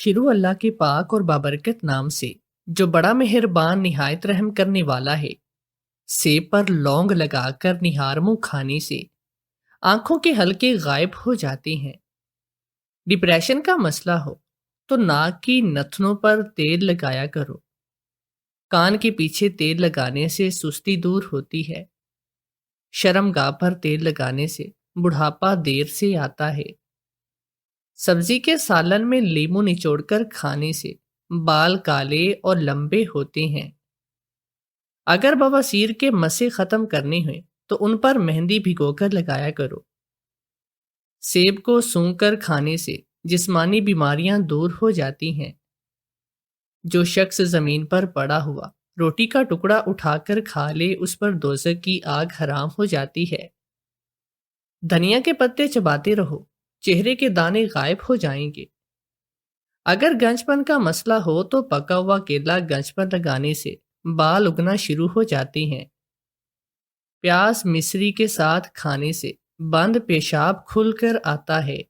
شروع اللہ کے پاک اور بابرکت نام سے جو بڑا مہربان نہایت رحم کرنے والا ہے۔ سیب پر لونگ لگا کر نہار منہ کھانے سے آنکھوں کے حلقے غائب ہو جاتے ہیں۔ ڈپریشن کا مسئلہ ہو تو ناک کی نتنوں پر تیل لگایا کرو۔ کان کے پیچھے تیل لگانے سے سستی دور ہوتی ہے۔ شرم گاہ پر تیل لگانے سے بڑھاپا دیر سے آتا ہے۔ سبزی کے سالن میں لیمو نچوڑ کر کھانے سے بال کالے اور لمبے ہوتے ہیں۔ اگر بواسیر کے مسے ختم کرنے ہوئے تو ان پر مہندی بھگو کر لگایا کرو۔ سیب کو سونگھ کر کھانے سے جسمانی بیماریاں دور ہو جاتی ہیں۔ جو شخص زمین پر پڑا ہوا روٹی کا ٹکڑا اٹھا کر کھا لے اس پر دوزخ کی آگ حرام ہو جاتی ہے۔ دھنیا کے پتے چباتے رہو، چہرے کے دانے غائب ہو جائیں گے۔ اگر گنج پن کا مسئلہ ہو تو پکا ہوا کیلا گنج پن لگانے سے بال اگنا شروع ہو جاتے ہیں۔ پیاز مصری کے ساتھ کھانے سے بند پیشاب کھل کر آتا ہے۔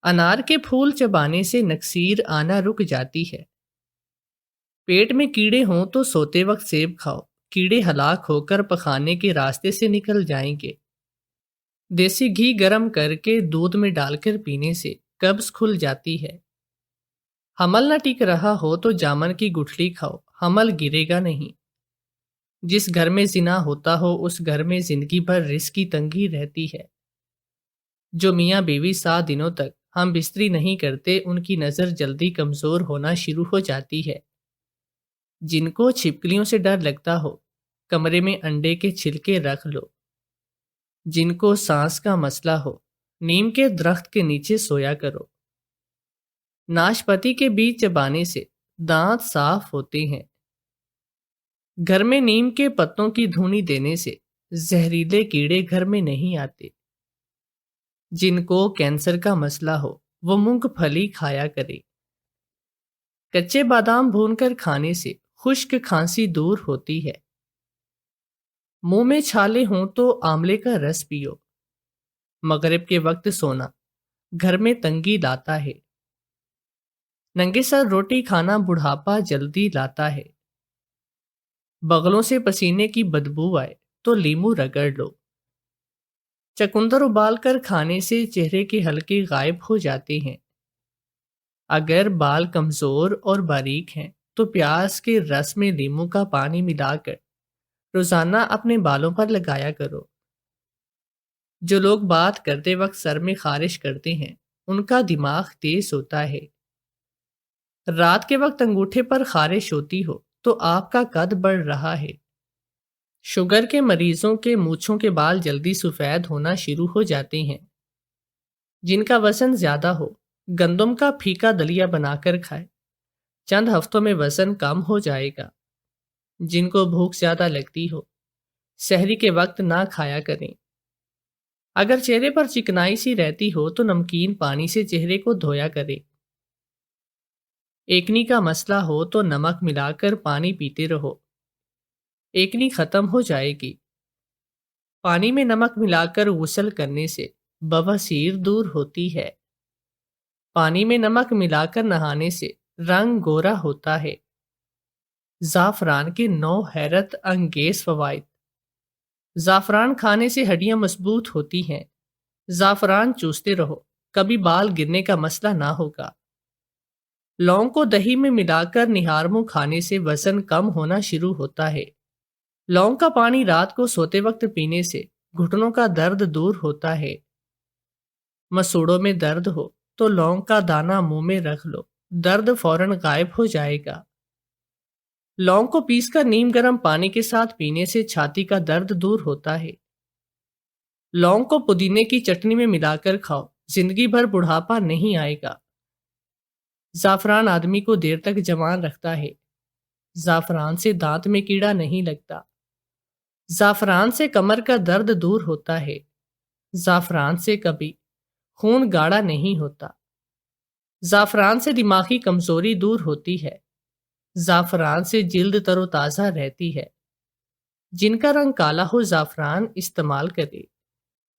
انار کے پھول چبانے سے نکسیر آنا رک جاتی ہے۔ پیٹ میں کیڑے ہوں تو سوتے وقت سیب کھاؤ، کیڑے ہلاک ہو کر پخانے کے راستے سے نکل جائیں گے۔ دیسی گھی گرم کر کے دودھ میں ڈال کر پینے سے قبض کھل جاتی ہے۔ حمل نہ ٹک رہا ہو تو جامن کی گٹھلی کھاؤ، حمل گرے گا نہیں۔ جس گھر میں زنا ہوتا ہو اس گھر میں زندگی بھر رزق کی تنگی رہتی ہے۔ جو میاں بیوی 7 دنوں تک ہم بستری نہیں کرتے ان کی نظر جلدی کمزور ہونا شروع ہو جاتی ہے۔ جن کو چھپکلیوں سے ڈر لگتا ہو کمرے میں انڈے کے چھلکے رکھ لو۔ جن کو سانس کا مسئلہ ہو نیم کے درخت کے نیچے سویا کرو۔ ناشپاتی کے بیج چبانے سے دانت صاف ہوتے ہیں۔ گھر میں نیم کے پتوں کی دھونی دینے سے زہریلے کیڑے گھر میں نہیں آتے۔ جن کو کینسر کا مسئلہ ہو وہ مونگ پھلی کھایا کرے۔ کچے بادام بھون کر کھانے سے خشک کھانسی دور ہوتی ہے۔ منہ میں چھالے ہوں تو آملے کا رس پیو۔ مغرب کے وقت سونا گھر میں تنگی لاتا ہے۔ ننگے سر روٹی کھانا بڑھاپا جلدی لاتا ہے۔ بغلوں سے پسینے کی بدبو آئے تو لیمو رگڑ لو۔ چکندر ابال کر کھانے سے چہرے کے حلقے غائب ہو جاتے ہیں۔ اگر بال کمزور اور باریک ہیں تو پیاز کے رس میں لیمو کا پانی ملا کر روزانہ اپنے بالوں پر لگایا کرو۔ جو لوگ بات کرتے وقت سر میں خارش کرتے ہیں ان کا دماغ تیز ہوتا ہے۔ رات کے وقت انگوٹھے پر خارش ہوتی ہو تو آپ کا قد بڑھ رہا ہے۔ شوگر کے مریضوں کے مونچھوں کے بال جلدی سفید ہونا شروع ہو جاتے ہیں۔ جن کا وزن زیادہ ہو گندم کا پھیکا دلیا بنا کر کھائے، چند ہفتوں میں وزن کم ہو جائے گا۔ جن کو بھوک زیادہ لگتی ہو سحری کے وقت نہ کھایا کریں۔ اگر چہرے پر چکنائی سی رہتی ہو تو نمکین پانی سے چہرے کو دھویا کریں۔ ایکنی کا مسئلہ ہو تو نمک ملا کر پانی پیتے رہو، ایکنی ختم ہو جائے گی۔ پانی میں نمک ملا کر غسل کرنے سے بواسیر دور ہوتی ہے۔ پانی میں نمک ملا کر نہانے سے رنگ گورا ہوتا ہے۔ زعفران کے 9 حیرت انگیز فوائد۔ زعفران کھانے سے ہڈیاں مضبوط ہوتی ہیں۔ زعفران چوستے رہو، کبھی بال گرنے کا مسئلہ نہ ہوگا۔ لونگ کو دہی میں ملا کر نہار منہ کھانے سے وزن کم ہونا شروع ہوتا ہے۔ لونگ کا پانی رات کو سوتے وقت پینے سے گھٹنوں کا درد دور ہوتا ہے۔ مسوڑوں میں درد ہو تو لونگ کا دانہ منہ میں رکھ لو، درد فوراً غائب ہو جائے گا۔ لونگ کو پیس کر نیم گرم پانی کے ساتھ پینے سے چھاتی کا درد دور ہوتا ہے۔ لونگ کو پودینے کی چٹنی میں ملا کر کھاؤ، زندگی بھر بڑھاپا نہیں آئے گا۔ زعفران آدمی کو دیر تک جوان رکھتا ہے۔ زعفران سے دانت میں کیڑا نہیں لگتا۔ زعفران سے کمر کا درد دور ہوتا ہے۔ زعفران سے کبھی خون گاڑھا نہیں ہوتا۔ زعفران سے دماغی کمزوری دور ہوتی ہے۔ زعفران سے جلد تر و تازہ رہتی ہے۔ جن کا رنگ کالا ہو زعفران استعمال کرے۔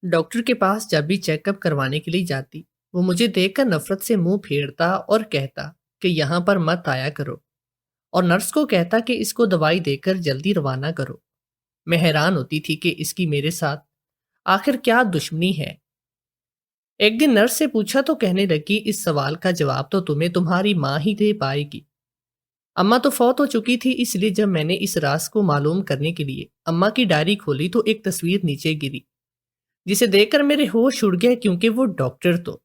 ڈاکٹر کے پاس جب بھی چیک اپ کروانے کے لیے جاتی وہ مجھے دیکھ کر نفرت سے منہ پھیرتا اور کہتا کہ یہاں پر مت آیا کرو، اور نرس کو کہتا کہ اس کو دوائی دے کر جلدی روانہ کرو۔ میں حیران ہوتی تھی کہ اس کی میرے ساتھ آخر کیا دشمنی ہے۔ ایک دن نرس سے پوچھا تو کہنے لگی، اس سوال کا جواب تو تمہیں تمہاری ماں ہی دے پائے گی۔ اماں تو فوت ہو چکی تھی، اس لیے جب میں نے اس راز کو معلوم کرنے کے لیے اماں کی ڈائری کھولی تو ایک تصویر نیچے گری، جسے دیکھ کر میرے ہوش اڑ گئے، کیونکہ وہ ڈاکٹر تو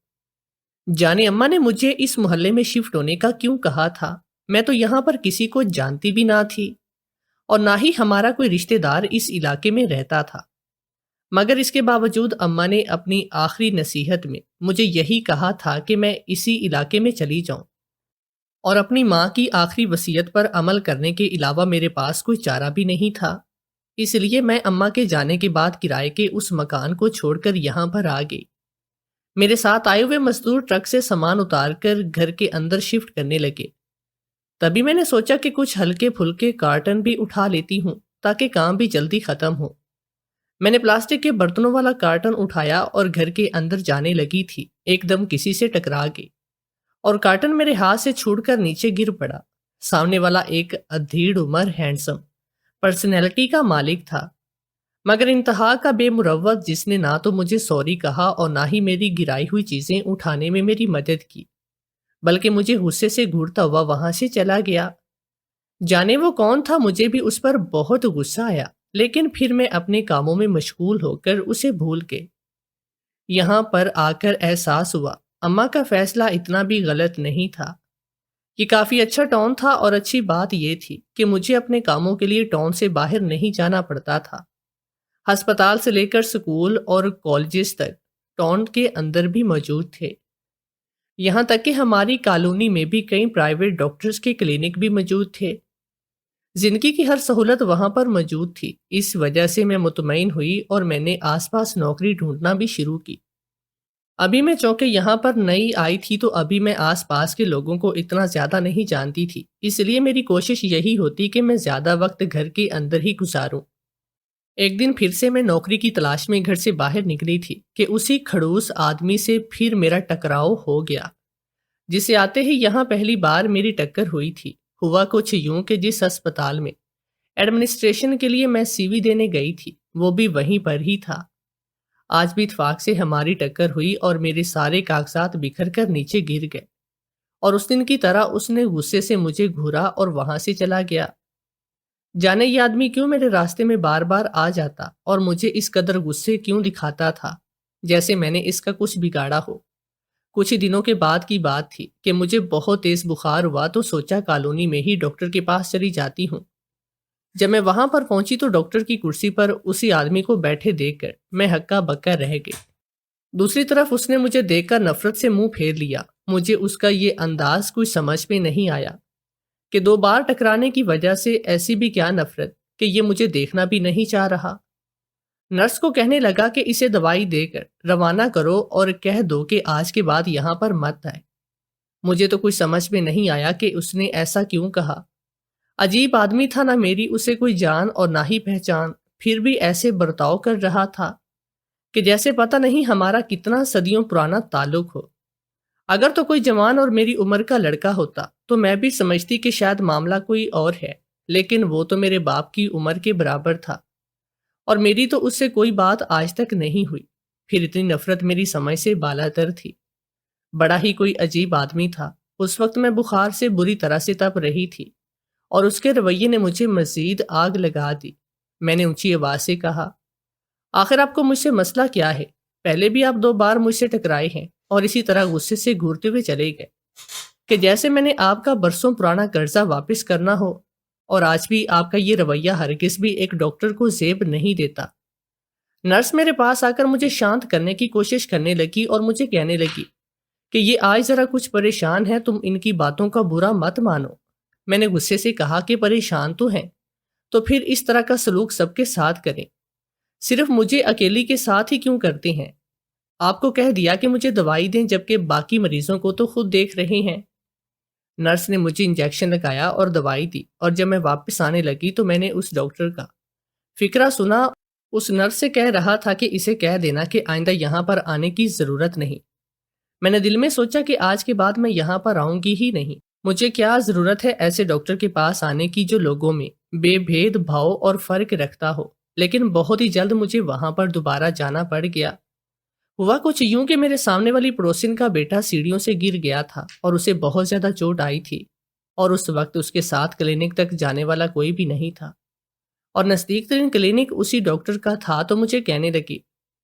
جانے اماں نے مجھے اس محلے میں شفٹ ہونے کا کیوں کہا تھا۔ میں تو یہاں پر کسی کو جانتی بھی نہ تھی، اور نہ ہی ہمارا کوئی رشتہ دار اس علاقے میں رہتا تھا، مگر اس کے باوجود اماں نے اپنی آخری نصیحت میں مجھے یہی کہا تھا کہ میں اسی علاقے میں چلی جاؤں، اور اپنی ماں کی آخری وصیت پر عمل کرنے کے علاوہ میرے پاس کوئی چارہ بھی نہیں تھا۔ اس لیے میں اماں کے جانے کے بعد کرائے کے اس مکان کو چھوڑ کر یہاں پر آ گئی۔ میرے ساتھ آئے ہوئے مزدور ٹرک سے سامان اتار کر گھر کے اندر شفٹ کرنے لگے۔ تبھی میں نے سوچا کہ کچھ ہلکے پھلکے کارٹن بھی اٹھا لیتی ہوں تاکہ کام بھی جلدی ختم ہو۔ میں نے پلاسٹک کے برتنوں والا کارٹن اٹھایا اور گھر کے اندر جانے لگی تھی، ایک دم کسی سے ٹکرا گئی اور کارٹن میرے ہاتھ سے چھوٹ کر نیچے گر پڑا۔ سامنے والا ایک ادھیڑ عمر ہینڈسم پرسنالٹی کا مالک تھا، مگر انتہا کا بے مروت، جس نے نہ تو مجھے سوری کہا اور نہ ہی میری گرائی ہوئی چیزیں اٹھانے میں میری مدد کی، بلکہ مجھے غصے سے گھورتا ہوا وہاں سے چلا گیا۔ جانے وہ کون تھا، مجھے بھی اس پر بہت غصہ آیا، لیکن پھر میں اپنے کاموں میں مشغول ہو کر اسے بھول کے یہاں پر آ کر احساس ہوا اماں کا فیصلہ اتنا بھی غلط نہیں تھا۔ یہ کافی اچھا ٹاؤن تھا، اور اچھی بات یہ تھی کہ مجھے اپنے کاموں کے لیے ٹاؤن سے باہر نہیں جانا پڑتا تھا۔ ہسپتال سے لے کر سکول اور کالجز تک ٹاؤن کے اندر بھی موجود تھے، یہاں تک کہ ہماری کالونی میں بھی کئی پرائیویٹ ڈاکٹرز کے کلینک بھی موجود تھے۔ زندگی کی ہر سہولت وہاں پر موجود تھی، اس وجہ سے میں مطمئن ہوئی اور میں نے آس پاس نوکری ڈھونڈنا بھی شروع کی۔ ابھی میں چونکہ یہاں پر نئی آئی تھی تو ابھی میں آس پاس کے لوگوں کو اتنا زیادہ نہیں جانتی تھی، اس لیے میری کوشش یہی ہوتی کہ میں زیادہ وقت گھر کے اندر ہی گزاروں۔ ایک دن پھر سے میں نوکری کی تلاش میں گھر سے باہر نکلی تھی کہ اسی کھڑوس آدمی سے پھر میرا ٹکراؤ ہو گیا، جسے آتے ہی یہاں پہلی بار میری ٹکر ہوئی تھی۔ ہوا کچھ یوں کہ جس ہسپتال میں ایڈمنسٹریشن کے لیے میں سی وی دینے گئی تھی، وہ بھی وہیں پر ہی تھا۔ آج بھی اتفاق سے ہماری ٹکر ہوئی اور میرے سارے کاغذات بکھر کر نیچے گر گئے، اور اس دن کی طرح اس نے غصے سے مجھے گھورا اور وہاں سے چلا گیا۔ جانے یہ آدمی کیوں میرے راستے میں بار بار آ جاتا اور مجھے اس قدر غصے کیوں دکھاتا تھا، جیسے میں نے اس کا کچھ بگاڑا ہو۔ کچھ ہی دنوں کے بعد کی بات تھی کہ مجھے بہت تیز بخار ہوا تو سوچا کالونی میں ہی ڈاکٹر کے پاس چلی جاتی ہوں۔ جب میں وہاں پر پہنچی تو ڈاکٹر کی کرسی پر اسی آدمی کو بیٹھے دیکھ کر میں ہکا بکا رہ گئی۔ دوسری طرف اس نے مجھے دیکھ کر نفرت سے منہ پھیر لیا۔ مجھے اس کا یہ انداز کوئی سمجھ میں نہیں آیا کہ 2 بار ٹکرانے کی وجہ سے ایسی بھی کیا نفرت کہ یہ مجھے دیکھنا بھی نہیں چاہ رہا۔ نرس کو کہنے لگا کہ اسے دوائی دے کر روانہ کرو اور کہہ دو کہ آج کے بعد یہاں پر مت آئے۔ مجھے تو کچھ سمجھ میں نہیں آیا کہ اس نے ایسا کیوں کہا۔ عجیب آدمی تھا، نہ میری اسے کوئی جان اور نہ ہی پہچان، پھر بھی ایسے برتاؤ کر رہا تھا کہ جیسے پتہ نہیں ہمارا کتنا صدیوں پرانا تعلق ہو۔ اگر تو کوئی جوان اور میری عمر کا لڑکا ہوتا تو میں بھی سمجھتی کہ شاید معاملہ کوئی اور ہے، لیکن وہ تو میرے باپ کی عمر کے برابر تھا، اور میری تو اس سے کوئی بات آج تک نہیں ہوئی، پھر اتنی نفرت میری سمجھ سے بالاتر تھی۔ بڑا ہی کوئی عجیب آدمی تھا۔ اس وقت میں بخار سے بری طرح سے تپ رہی تھی، اور اس کے رویے نے مجھے مزید آگ لگا دی۔ میں نے اونچی آواز سے کہا، آخر آپ کو مجھ سے مسئلہ کیا ہے؟ پہلے بھی آپ 2 بار مجھ سے ٹکرائے ہیں اور اسی طرح غصے سے گھورتے ہوئے چلے گئے کہ جیسے میں نے آپ کا برسوں پرانا قرضہ واپس کرنا ہو، اور آج بھی آپ کا یہ رویہ ہرگز بھی ایک ڈاکٹر کو زیب نہیں دیتا۔ نرس میرے پاس آ کر مجھے شانت کرنے کی کوشش کرنے لگی اور مجھے کہنے لگی کہ یہ آج ذرا کچھ پریشان ہے، تم ان کی باتوں کا برا مت مانو۔ میں نے غصے سے کہا کہ پریشان تو ہیں تو پھر اس طرح کا سلوک سب کے ساتھ کریں، صرف مجھے اکیلی کے ساتھ ہی کیوں کرتے ہیں؟ آپ کو کہہ دیا کہ مجھے دوائی دیں، جبکہ باقی مریضوں کو تو خود دیکھ رہے ہیں۔ نرس نے مجھے انجیکشن لگایا اور دوائی دی، اور جب میں واپس آنے لگی تو میں نے اس ڈاکٹر کا فقرہ سنا۔ اس نرس سے کہہ رہا تھا کہ اسے کہہ دینا کہ آئندہ یہاں پر آنے کی ضرورت نہیں۔ میں نے دل میں سوچا کہ آج کے بعد میں یہاں پر آؤں گی ہی نہیں۔ مجھے کیا ضرورت ہے ایسے ڈاکٹر کے پاس آنے کی جو لوگوں میں بے بھید بھاؤ اور فرق رکھتا ہو۔ لیکن بہت ہی جلد مجھے وہاں پر دوبارہ جانا پڑ گیا۔ ہوا کچھ یوں کہ میرے سامنے والی پڑوسن کا بیٹا سیڑھیوں سے گر گیا تھا اور اسے بہت زیادہ چوٹ آئی تھی، اور اس وقت اس کے ساتھ کلینک تک جانے والا کوئی بھی نہیں تھا، اور نزدیک ترین کلینک اسی ڈاکٹر کا تھا۔ تو مجھے کہنے لگی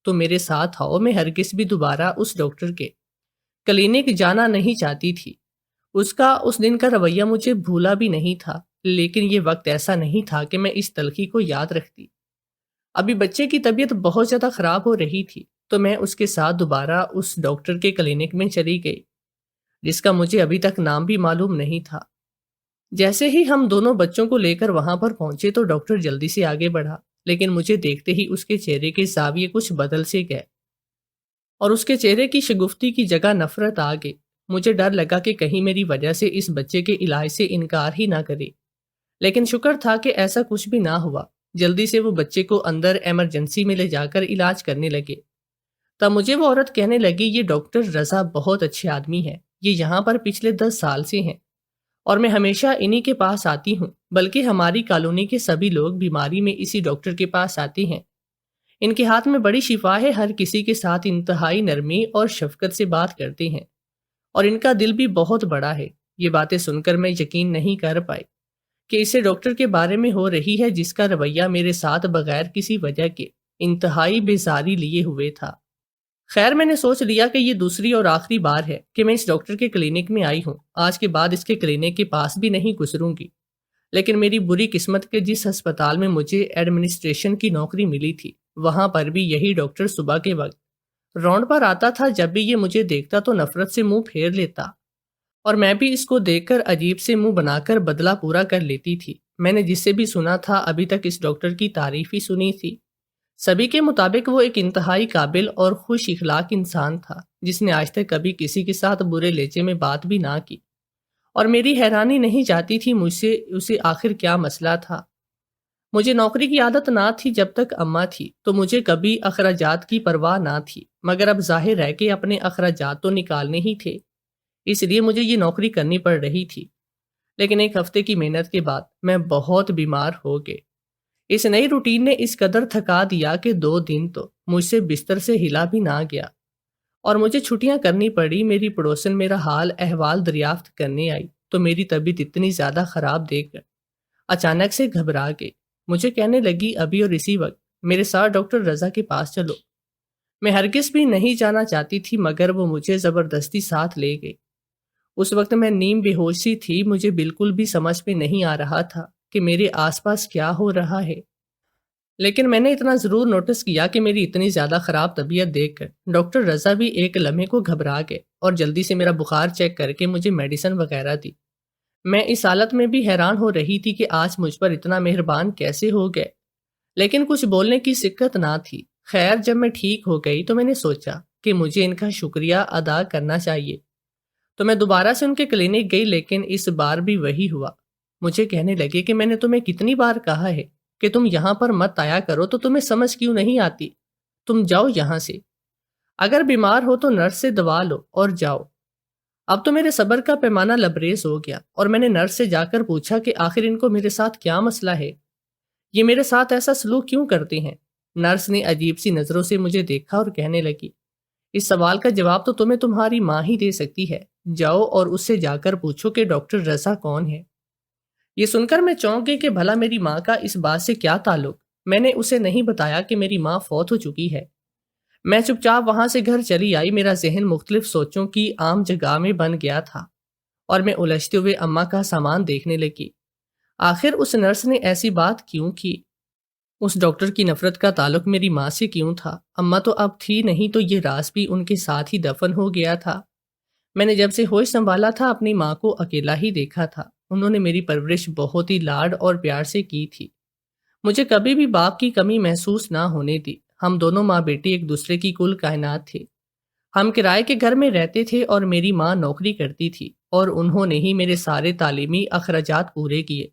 تم میرے ساتھ آؤ۔ میں ہرگز بھی دوبارہ اس ڈاکٹر کے کلینک جانا نہیں چاہتی تھی۔ اس کا اس دن کا رویہ مجھے بھولا بھی نہیں تھا، لیکن یہ وقت ایسا نہیں تھا کہ میں اس تلخی کو یاد رکھتی۔ ابھی بچے کی طبیعت بہت زیادہ خراب ہو رہی تھی، تو میں اس کے ساتھ دوبارہ اس ڈاکٹر کے کلینک میں چلی گئی، جس کا مجھے ابھی تک نام بھی معلوم نہیں تھا۔ جیسے ہی ہم دونوں بچوں کو لے کر وہاں پر پہنچے تو ڈاکٹر جلدی سے آگے بڑھا، لیکن مجھے دیکھتے ہی اس کے چہرے کے زاویے کچھ بدل سے گئے اور اس کے چہرے کی شگفتی کی جگہ نفرت آ گئی۔ مجھے ڈر لگا کہ کہیں میری وجہ سے اس بچے کے علاج سے انکار ہی نہ کرے، لیکن شکر تھا کہ ایسا کچھ بھی نہ ہوا۔ جلدی سے وہ بچے کو اندر ایمرجنسی میں لے جا کر علاج کرنے لگے۔ تب مجھے وہ عورت کہنے لگی یہ ڈاکٹر رضا بہت اچھے آدمی ہے، یہ یہاں پر پچھلے 10 سال سے ہیں اور میں ہمیشہ انہی کے پاس آتی ہوں، بلکہ ہماری کالونی کے سبھی لوگ بیماری میں اسی ڈاکٹر کے پاس آتے ہیں۔ ان کے ہاتھ میں بڑی شفا ہے، ہر کسی کے ساتھ انتہائی نرمی اور شفقت سے بات کرتے ہیں، اور ان کا دل بھی بہت بڑا ہے۔ یہ باتیں سن کر میں یقین نہیں کر پائی کہ اسے ڈاکٹر کے بارے میں ہو رہی ہے جس کا رویہ میرے ساتھ بغیر کسی وجہ کے انتہائی بیزاری لیے ہوئے تھا۔ خیر، میں نے سوچ لیا کہ یہ دوسری اور آخری بار ہے کہ میں اس ڈاکٹر کے کلینک میں آئی ہوں۔ آج کے بعد اس کے کلینک کے پاس بھی نہیں گزروں گی۔ لیکن میری بری قسمت کے جس ہسپتال میں مجھے ایڈمنسٹریشن کی نوکری ملی تھی، وہاں پر بھی یہی ڈاکٹر صبح کے وقت راؤنڈ پر آتا تھا۔ جب بھی یہ مجھے دیکھتا تو نفرت سے منہ پھیر لیتا، اور میں بھی اس کو دیکھ کر عجیب سے منہ بنا کر بدلہ پورا کر لیتی تھی۔ میں نے جس سے بھی سنا تھا ابھی تک اس ڈاکٹر کی تعریف ہی سنی تھی۔ سبھی کے مطابق وہ ایک انتہائی قابل اور خوش اخلاق انسان تھا، جس نے آج تک کبھی کسی کے ساتھ برے لہجے میں بات بھی نہ کی، اور میری حیرانی نہیں جاتی تھی مجھ سے اسے آخر کیا مسئلہ تھا۔ مجھے نوکری کی عادت نہ تھی جب تک اماں تھی، تو مجھے کبھی اخراجات کی پرواہ نہ تھی، مگر اب ظاہر ہے کہ اپنے اخراجات تو نکالنے ہی تھے، اس لیے مجھے یہ نوکری کرنی پڑ رہی تھی۔ لیکن ایک ہفتے کی محنت کے بعد میں بہت بیمار ہو گئی۔ اس نئی روٹین نے اس قدر تھکا دیا کہ 2 دن تو مجھ سے بستر سے ہلا بھی نہ گیا، اور مجھے چھٹیاں کرنی پڑی۔ میری پڑوسن میرا حال احوال دریافت کرنے آئی تو میری طبیعت اتنی زیادہ خراب دیکھ کر اچانک سے گھبرا گئی۔ مجھے کہنے لگی ابھی اور اسی وقت میرے ساتھ ڈاکٹر رضا کے پاس چلو۔ میں ہرگز بھی نہیں جانا چاہتی تھی، مگر وہ مجھے زبردستی ساتھ لے گئی۔ اس وقت میں نیم بے ہوش سی تھی، مجھے بالکل بھی سمجھ میں نہیں آ رہا تھا کہ میرے آس پاس کیا ہو رہا ہے، لیکن میں نے اتنا ضرور نوٹس کیا کہ میری اتنی زیادہ خراب طبیعت دیکھ کر ڈاکٹر رضا بھی ایک لمحے کو گھبرا گئے اور جلدی سے میرا بخار چیک کر کے مجھے میڈیسن وغیرہ دی۔ میں اس حالت میں بھی حیران ہو رہی تھی کہ آج مجھ پر اتنا مہربان کیسے ہو گئے، لیکن کچھ بولنے کی سکت نہ تھی۔ خیر، جب میں ٹھیک ہو گئی تو میں نے سوچا کہ مجھے ان کا شکریہ ادا کرنا چاہیے، تو میں دوبارہ سے ان کے کلینک گئی، لیکن اس بار بھی وہی ہوا۔ مجھے کہنے لگے کہ میں نے تمہیں کتنی بار کہا ہے کہ تم یہاں پر مت آیا کرو، تو تمہیں سمجھ کیوں نہیں آتی؟ تم جاؤ یہاں سے، اگر بیمار ہو تو نرس سے دوا لو اور جاؤ۔ اب تو میرے صبر کا پیمانہ لبریز ہو گیا، اور میں نے نرس سے جا کر پوچھا کہ آخر ان کو میرے ساتھ کیا مسئلہ ہے، یہ میرے ساتھ ایسا سلوک کیوں کرتے ہیں؟ نرس نے عجیب سی نظروں سے مجھے دیکھا اور کہنے لگی اس سوال کا جواب تو تمہیں تمہاری ماں ہی دے سکتی ہے، جاؤ اور اس سے جا کر پوچھو کہ ڈاکٹر رضا کون ہے۔ یہ سن کر میں چونک گئی کہ بھلا میری ماں کا اس بات سے کیا تعلق۔ میں نے اسے نہیں بتایا کہ میری ماں فوت ہو چکی ہے۔ میں چپ چاپ وہاں سے گھر چلی آئی۔ میرا ذہن مختلف سوچوں کی عام جگہ میں بن گیا تھا، اور میں الجھتے ہوئے اماں کا سامان دیکھنے لگی۔ آخر اس نرس نے ایسی بات کیوں کی؟ اس ڈاکٹر کی نفرت کا تعلق میری ماں سے کیوں تھا؟ اماں تو اب تھی نہیں، تو یہ راز بھی ان کے ساتھ ہی دفن ہو گیا تھا۔ میں نے جب سے ہوش سنبھالا تھا اپنی ماں کو اکیلا ہی دیکھا تھا۔ انہوں نے میری پرورش بہت ہی لاڈ اور پیار سے کی تھی، مجھے کبھی بھی باپ کی کمی محسوس نہ ہونے دی۔ ہم دونوں ماں بیٹی ایک دوسرے کی کل کائنات تھے۔ ہم کرائے کے گھر میں رہتے تھے اور میری ماں نوکری کرتی تھی، اور انہوں نے ہی میرے سارے تعلیمی اخراجات پورے کیے۔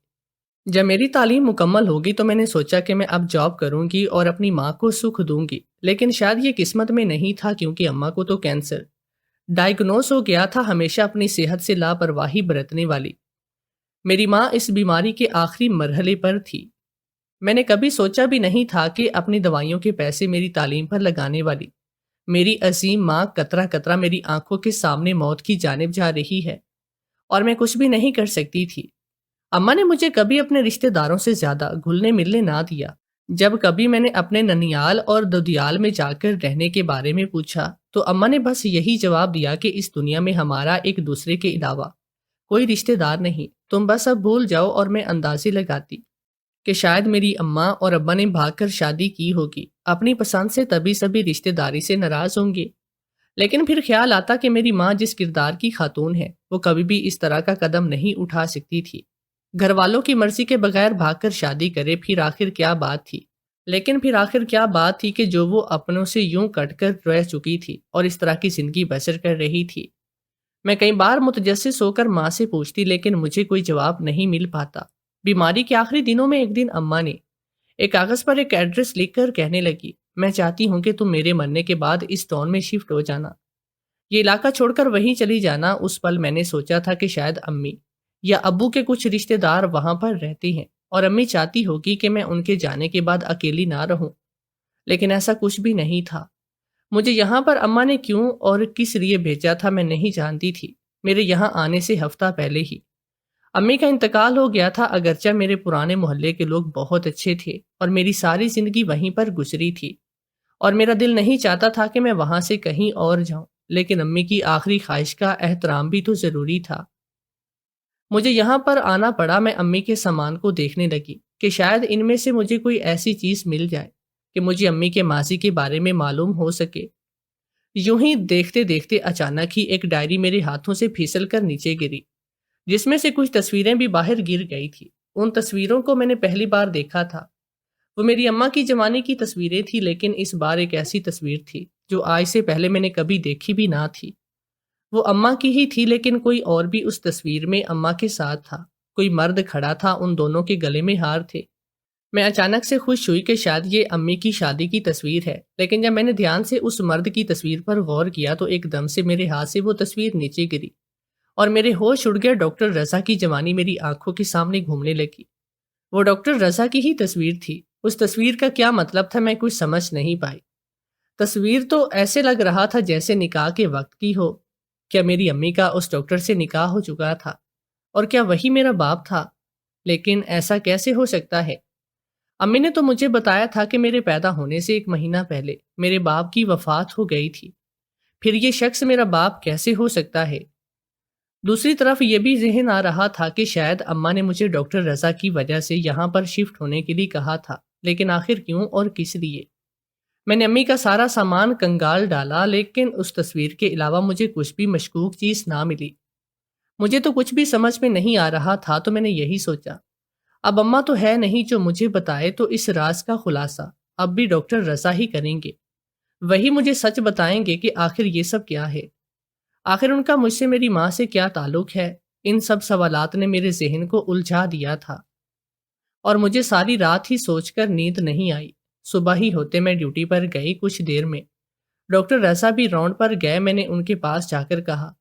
جب میری تعلیم مکمل ہوگی تو میں نے سوچا کہ میں اب جاب کروں گی اور اپنی ماں کو سکھ دوں گی، لیکن شاید یہ قسمت میں نہیں تھا، کیونکہ اماں کو تو کینسر ڈائگنوز ہو گیا تھا ہمیشہ اپنی صحت سے لاپرواہی برتنے والی۔ میری ماں اس بیماری کے آخری مرحلے پر تھی۔ میں نے کبھی سوچا بھی نہیں تھا کہ اپنی دوائیوں کے پیسے میری تعلیم پر لگانے والی میری عظیم ماں قطرہ قطرہ میری آنکھوں کے سامنے موت کی جانب جا رہی ہے، اور میں کچھ بھی نہیں کر سکتی تھی۔ اماں نے مجھے کبھی اپنے رشتہ داروں سے زیادہ گھلنے ملنے نہ دیا۔ جب کبھی میں نے اپنے ننیال اور دودیال میں جا کر رہنے کے بارے میں پوچھا تو اماں نے بس یہی جواب دیا کہ اس دنیا میں ہمارا ایک دوسرے کے علاوہ کوئی رشتہ دار نہیں، تم بس اب بھول جاؤ۔ اور میں اندازے لگاتی کہ شاید میری اماں اور ابا نے بھاگ کر شادی کی ہوگی، اپنی پسند سے تبھی سبھی رشتہ داری سے ناراض ہوں گے۔ لیکن پھر خیال آتا کہ میری ماں جس کردار کی خاتون ہے وہ کبھی بھی اس طرح کا قدم نہیں اٹھا سکتی تھی۔ گھر والوں کی مرضی کے بغیر بھاگ کر شادی کرے، پھر آخر کیا بات تھی؟ لیکن پھر آخر کیا بات تھی کہ جو وہ اپنوں سے یوں کٹ کر رہ چکی تھی اور اس طرح کی زندگی بسر کر رہی تھی۔ میں کئی بار متجسس ہو کر ماں سے پوچھتی لیکن مجھے کوئی جواب نہیں مل پاتا۔ بیماری کے آخری دنوں میں ایک دن اماں نے ایک کاغذ پر ایک ایڈریس لکھ کر کہنے لگی، میں چاہتی ہوں کہ تم میرے مرنے کے بعد اس ٹاؤن میں شفٹ ہو جانا، یہ علاقہ چھوڑ کر وہیں چلی جانا۔ اس پل میں نے سوچا تھا کہ شاید امی یا ابو کے کچھ رشتہ دار وہاں پر رہتے ہیں اور امی چاہتی ہوگی کہ میں ان کے جانے کے بعد اکیلی نہ رہوں، لیکن ایسا کچھ بھی نہیں تھا۔ مجھے یہاں پر اماں نے کیوں اور کس لیے بھیجا تھا میں نہیں جانتی تھی۔ میرے یہاں آنے سے ہفتہ پہلے ہی امی کا انتقال ہو گیا تھا، اگرچہ میرے پرانے محلے کے لوگ بہت اچھے تھے اور میری ساری زندگی وہیں پر گزری تھی، اور میرا دل نہیں چاہتا تھا کہ میں وہاں سے کہیں اور جاؤں، لیکن امی کی آخری خواہش کا احترام بھی تو ضروری تھا۔ مجھے یہاں پر آنا پڑا۔ میں امی کے سامان کو دیکھنے لگی کہ شاید ان میں سے مجھے کوئی ایسی چیز مل جائے کہ مجھے امی کے ماضی کے بارے میں معلوم ہو سکے۔ یوں ہی دیکھتے دیکھتے اچانک ہی ایک ڈائری میرے ہاتھوں سے پھسل کر نیچے گری، جس میں سے کچھ تصویریں بھی باہر گر گئی تھی۔ ان تصویروں کو میں نے پہلی بار دیکھا تھا۔ وہ میری اماں کی جوانی کی تصویریں تھیں، لیکن اس بار ایک ایسی تصویر تھی جو آج سے پہلے میں نے کبھی دیکھی بھی نہ تھی۔ وہ اماں کی ہی تھی، لیکن کوئی اور بھی اس تصویر میں اماں کے ساتھ تھا۔ کوئی مرد کھڑا تھا، ان دونوں کے گلے میں ہار تھے۔ میں اچانک سے خوش ہوئی کہ شاید یہ امی کی شادی کی تصویر ہے، لیکن جب میں نے دھیان سے اس مرد کی تصویر پر غور کیا تو ایک دم سے میرے ہاتھ سے وہ تصویر نیچے گری اور میرے ہوش اڑ گئے۔ ڈاکٹر رضا کی جوانی میری آنکھوں کے سامنے گھومنے لگی۔ وہ ڈاکٹر رضا کی ہی تصویر تھی۔ اس تصویر کا کیا مطلب تھا میں کچھ سمجھ نہیں پائی۔ تصویر تو ایسے لگ رہا تھا جیسے نکاح کے وقت کی ہو۔ کیا میری امی کا اس ڈاکٹر سے نکاح ہو چکا تھا؟ اور کیا وہی میرا باپ تھا؟ لیکن ایسا کیسے ہو سکتا ہے؟ امی نے تو مجھے بتایا تھا کہ میرے پیدا ہونے سے ایک مہینہ پہلے میرے باپ کی وفات ہو گئی تھی۔ پھر یہ شخص میرا باپ کیسے ہو سکتا ہے؟ دوسری طرف یہ بھی ذہن آ رہا تھا کہ شاید اماں نے مجھے ڈاکٹر رضا کی وجہ سے یہاں پر شفٹ ہونے کے لیے کہا تھا، لیکن آخر کیوں اور کس لیے؟ میں نے امی کا سارا سامان کنگال ڈالا، لیکن اس تصویر کے علاوہ مجھے کچھ بھی مشکوک چیز نہ ملی۔ مجھے تو کچھ بھی سمجھ میں نہیں آ رہا تھا، تو میں نے یہی سوچا اب اماں تو ہے نہیں جو مجھے بتائے، تو اس راز کا خلاصہ اب بھی ڈاکٹر رضا ہی کریں گے۔ وہی مجھے سچ بتائیں گے کہ آخر یہ سب کیا ہے، آخر ان کا مجھ سے میری ماں سے کیا تعلق ہے۔ ان سب سوالات نے میرے ذہن کو الجھا دیا تھا اور مجھے ساری رات ہی سوچ کر نیند نہیں آئی۔ صبح ہی ہوتے میں ڈیوٹی پر گئی۔ کچھ دیر میں ڈاکٹر رضا بھی راؤنڈ پر گئے۔ میں نے ان کے پاس جا کر کہا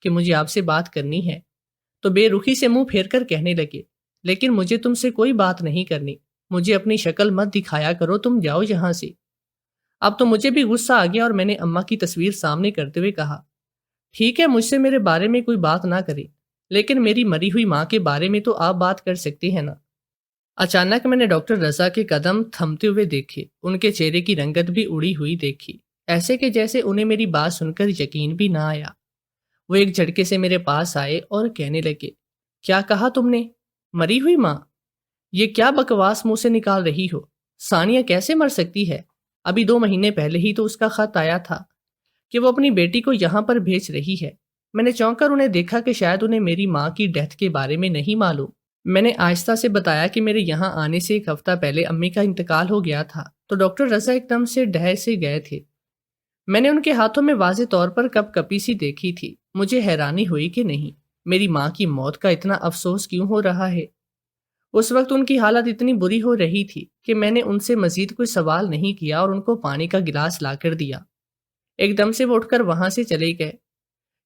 کہ مجھے آپ سے بات کرنی ہے، تو بے رخی سے منہ پھیر کر کہنے لگے، لیکن مجھے تم سے کوئی بات نہیں کرنی، مجھے اپنی شکل مت دکھایا کرو، تم جاؤ یہاں سے۔ اب تو مجھے بھی غصہ آ گیا اور میں نے اماں کی تصویر سامنے کرتے ہوئے کہا، ٹھیک ہے مجھ سے میرے بارے میں کوئی بات نہ کرے، لیکن میری مری ہوئی ماں کے بارے میں تو آپ بات کر سکتے ہیں نا۔ اچانک میں نے ڈاکٹر رضا کے قدم تھمتے ہوئے دیکھے۔ ان کے چہرے کی رنگت بھی اڑی ہوئی دیکھی، ایسے کہ جیسے انہیں میری بات سن کر یقین بھی نہ آیا۔ وہ ایک جھٹکے سے میرے پاس آئے اور کہنے لگے، کیا کہا تم نے؟ مری ہوئی ماں؟ یہ کیا بکواس منہ سے نکال رہی ہو؟ ثانیہ کیسے مر سکتی ہے؟ ابھی 2 مہینے پہلے ہی تو اس کا خط آیا تھا کہ وہ اپنی بیٹی کو یہاں پر بھیج رہی ہے۔ میں نے چونک کر انہیں دیکھا کہ شاید انہیں میری ماں کی ڈیتھ کے بارے میں نہیں معلوم۔ میں نے آہستہ سے بتایا کہ میرے یہاں آنے سے ایک ہفتہ پہلے امی کا انتقال ہو گیا تھا، تو ڈاکٹر رضا ایک دم سے ڈھہ سے گئے تھے۔ میں نے ان کے ہاتھوں میں واضح طور پر کپ کپی سی دیکھی تھی۔ مجھے حیرانی ہوئی کہ نہیں، میری ماں کی موت کا اتنا افسوس کیوں ہو رہا ہے؟ اس وقت ان کی حالت اتنی بری ہو رہی تھی کہ میں نے ان سے مزید کوئی سوال نہیں کیا اور ان کو پانی کا گلاس لا کر دیا۔ ایک دم سے وہ اٹھ کر وہاں سے چلے گئے۔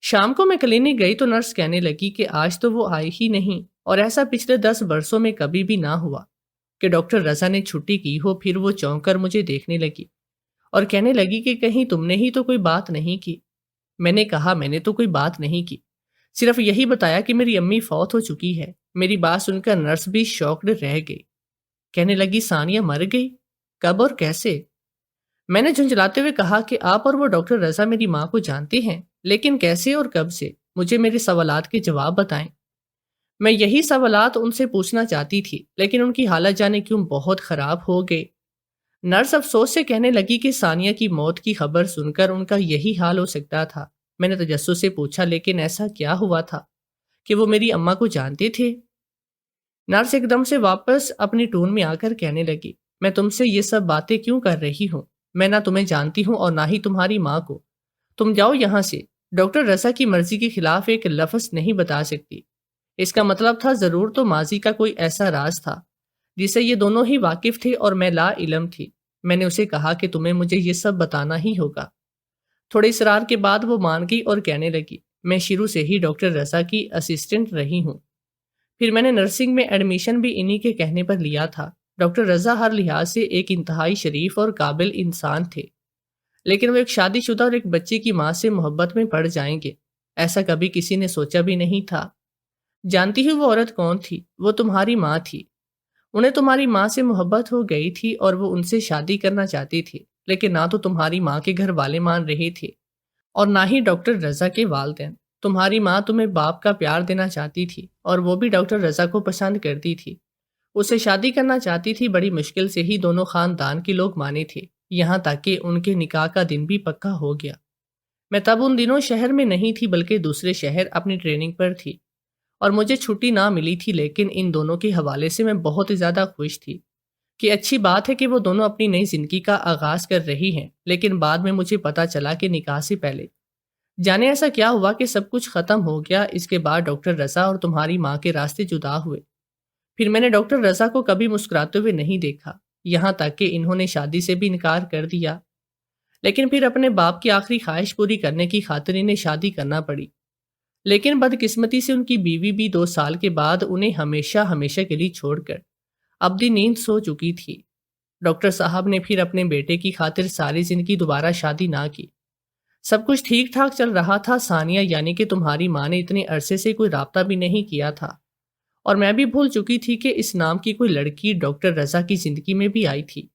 شام کو میں کلینک گئی تو نرس کہنے لگی کہ آج تو وہ آئی ہی نہیں، اور ایسا پچھلے 10 برسوں میں کبھی بھی نہ ہوا کہ ڈاکٹر رضا نے چھٹی کی ہو۔ پھر وہ چونک کر مجھے دیکھنے لگی اور کہنے لگی کہ کہیں تم نے ہی تو کوئی بات نہیں کی۔ میں نے کہا میں نے تو کوئی بات نہیں کی، صرف یہی بتایا کہ میری امی فوت ہو چکی ہے۔ میری بات سن کر نرس بھی شاکڈ رہ گئی، کہنے لگی ثانیہ مر گئی؟ کب اور کیسے؟ میں نے جھنجھلاتے ہوئے کہا کہ آپ اور وہ ڈاکٹر رضا میری ماں کو جانتے ہیں، لیکن کیسے اور کب سے؟ مجھے میرے سوالات کے جواب بتائیں۔ میں یہی سوالات ان سے پوچھنا چاہتی تھی، لیکن ان کی حالت جانے کیوں بہت خراب ہو گئی۔ نرس افسوس سے کہنے لگی کہ ثانیہ کی موت کی خبر سن کر ان کا یہی حال ہو سکتا تھا۔ میں نے تجسس سے پوچھا لیکن ایسا کیا ہوا تھا کہ وہ میری اماں کو جانتے تھے؟ نرس ایک دم سے واپس اپنی ٹون میں آ کر کہنے لگی میں تم سے یہ سب باتیں کیوں کر رہی ہوں؟ میں نہ تمہیں جانتی ہوں اور نہ ہی تمہاری ماں کو۔ تم جاؤ یہاں سے۔ ڈاکٹر رضا کی مرضی کے خلاف ایک لفظ نہیں بتا سکتی۔ اس کا مطلب تھا ضرور تو ماضی کا کوئی ایسا راز تھا جسے یہ دونوں ہی واقف تھے اور میں لا علم تھی۔ میں نے اسے کہا کہ تمہیں مجھے یہ سب بتانا ہی ہوگا۔ تھوڑے اصرار کے بعد وہ مان گئی اور کہنے لگی میں شروع سے ہی ڈاکٹر رضا کی اسسٹنٹ رہی ہوں، پھر میں نے نرسنگ میں ایڈمیشن بھی انہی کے کہنے پر لیا تھا۔ ڈاکٹر رضا ہر لحاظ سے ایک انتہائی شریف اور قابل انسان تھے، لیکن وہ ایک شادی شدہ اور ایک بچے کی ماں سے محبت میں پڑ جائیں گے، ایسا کبھی کسی نے سوچا بھی نہیں تھا۔ جانتی ہوں وہ عورت کون تھی؟ وہ تمہاری ماں تھی۔ انہیں تمہاری ماں سے محبت ہو گئی تھی اور وہ ان سے شادی کرنا چاہتی تھی، لیکن نہ تو تمہاری ماں کے گھر والے مان رہے تھے اور نہ ہی ڈاکٹر رضا کے والدین۔ تمہاری ماں تمہیں باپ کا پیار دینا چاہتی تھی اور وہ بھی ڈاکٹر رضا کو پسند کرتی تھی، اسے شادی کرنا چاہتی تھی۔ بڑی مشکل سے ہی دونوں خاندان کے لوگ مانے تھے، یہاں تک کہ ان کے نکاح کا دن بھی پکا ہو گیا۔ میں تب ان دنوں شہر میں نہیں تھی بلکہ دوسرے شہر اپنی ٹریننگ پر تھی اور مجھے چھٹی نہ ملی تھی، لیکن ان دونوں کے حوالے سے میں بہت زیادہ خوش تھی کہ اچھی بات ہے کہ وہ دونوں اپنی نئی زندگی کا آغاز کر رہی ہیں۔ لیکن بعد میں مجھے پتا چلا کہ نکاح سے پہلے جانے ایسا کیا ہوا کہ سب کچھ ختم ہو گیا۔ اس کے بعد ڈاکٹر رضا اور تمہاری ماں کے راستے جدا ہوئے۔ پھر میں نے ڈاکٹر رضا کو کبھی مسکراتے ہوئے نہیں دیکھا، یہاں تک کہ انہوں نے شادی سے بھی انکار کر دیا، لیکن پھر اپنے باپ کی آخری خواہش پوری کرنے کی خاطر انہیں شادی کرنا پڑی۔ لیکن بدقسمتی سے ان کی بیوی بھی 2 سال کے بعد انہیں ہمیشہ ہمیشہ کے لیے چھوڑ کر ابدی نیند سو چکی تھی۔ ڈاکٹر صاحب نے پھر اپنے بیٹے کی خاطر ساری زندگی دوبارہ شادی نہ کی۔ سب کچھ ٹھیک ٹھاک چل رہا تھا۔ ثانیہ یعنی کہ تمہاری ماں نے اتنے عرصے سے کوئی رابطہ بھی نہیں کیا تھا، اور میں بھی بھول چکی تھی کہ اس نام کی کوئی لڑکی ڈاکٹر رضا کی زندگی میں بھی آئی تھی۔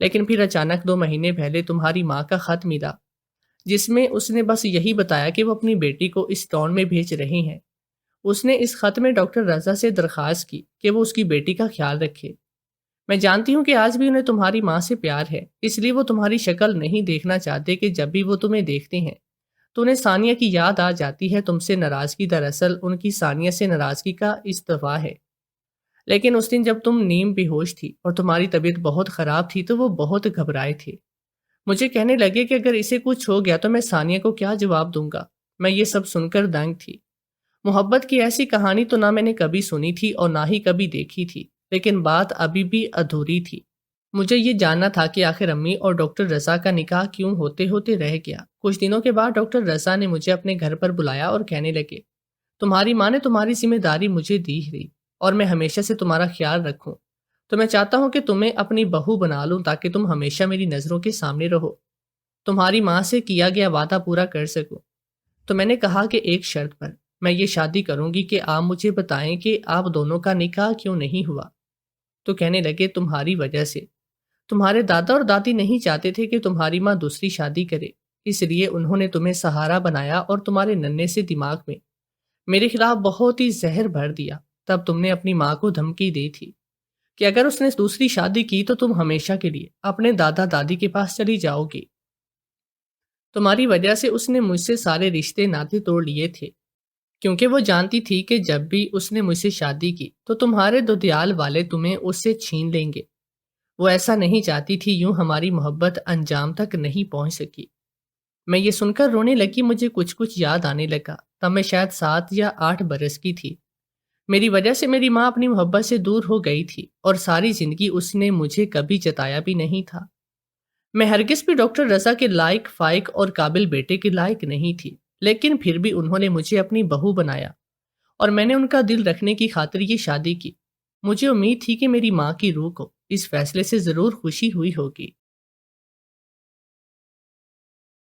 لیکن پھر اچانک 2 مہینے پہلے تمہاری ماں کا خط ملا، جس میں اس نے بس یہی بتایا کہ وہ اپنی بیٹی کو اس ٹاؤن میں بھیج رہے ہیں۔ اس نے اس خط میں ڈاکٹر رضا سے درخواست کی کہ وہ اس کی بیٹی کا خیال رکھے۔ میں جانتی ہوں کہ آج بھی انہیں تمہاری ماں سے پیار ہے، اس لیے وہ تمہاری شکل نہیں دیکھنا چاہتے کہ جب بھی وہ تمہیں دیکھتے ہیں تو انہیں ثانیہ کی یاد آ جاتی ہے۔ تم سے ناراضگی دراصل ان کی ثانیہ سے ناراضگی کا استفاع ہے۔ لیکن اس دن جب تم نیم بے ہوش تھی اور تمہاری طبیعت بہت خراب تھی تو وہ بہت گھبرائے تھے۔ مجھے کہنے لگے کہ اگر اسے کچھ ہو گیا تو میں ثانیہ کو کیا جواب دوں گا۔ میں یہ سب سن کر دنگ تھی۔ محبت کی ایسی کہانی تو نہ میں نے کبھی سنی تھی اور نہ ہی کبھی دیکھی تھی، لیکن بات ابھی بھی ادھوری تھی۔ مجھے یہ جاننا تھا کہ آخر امی اور ڈاکٹر رضا کا نکاح کیوں ہوتے ہوتے رہ گیا۔ کچھ دنوں کے بعد ڈاکٹر رضا نے مجھے اپنے گھر پر بلایا اور کہنے لگے تمہاری ماں نے تمہاری ذمہ داری مجھے دی ہے اور میں ہمیشہ سے تمہارا خیال رکھوں، تو میں چاہتا ہوں کہ تمہیں اپنی بہو بنا لوں تاکہ تم ہمیشہ میری نظروں کے سامنے رہو، تمہاری ماں سے کیا گیا وعدہ پورا کر سکوں۔ تو میں نے کہا کہ ایک شرط پر، میں یہ شادی کروں گی کہ آپ مجھے بتائیں کہ آپ دونوں کا نکاح کیوں نہیں ہوا۔ تو کہنے لگے تمہاری وجہ سے۔ تمہارے دادا اور دادی نہیں چاہتے تھے کہ تمہاری ماں دوسری شادی کرے، اس لیے انہوں نے تمہیں سہارا بنایا اور تمہارے ننھے سے دماغ میں میرے خلاف بہت ہی زہر بھر دیا۔ تب تم نے اپنی ماں کو دھمکی دی تھی کہ اگر اس نے دوسری شادی کی تو تم ہمیشہ کے لیے اپنے دادا دادی کے پاس چلی جاؤ گی۔ تمہاری وجہ سے اس نے مجھ سے سارے رشتے ناطے توڑ لیے تھے، کیونکہ وہ جانتی تھی کہ جب بھی اس نے مجھ سے شادی کی تو تمہارے دودیال والے تمہیں اس سے چھین لیں گے۔ وہ ایسا نہیں چاہتی تھی، یوں ہماری محبت انجام تک نہیں پہنچ سکی۔ میں یہ سن کر رونے لگی۔ مجھے کچھ یاد آنے لگا۔ تب میں شاید 7 یا 8 برس کی تھی۔ میری وجہ سے میری ماں اپنی محبت سے دور ہو گئی تھی اور ساری زندگی اس نے مجھے کبھی جتایا بھی نہیں تھا۔ میں ہرگز بھی ڈاکٹر رضا کے لائق، فائق اور قابل بیٹے کے لائق نہیں تھی، لیکن پھر بھی انہوں نے مجھے اپنی بہو بنایا اور میں نے ان کا دل رکھنے کی خاطر یہ شادی کی۔ مجھے امید تھی کہ میری ماں کی روح کو اس فیصلے سے ضرور خوشی ہوئی ہوگی۔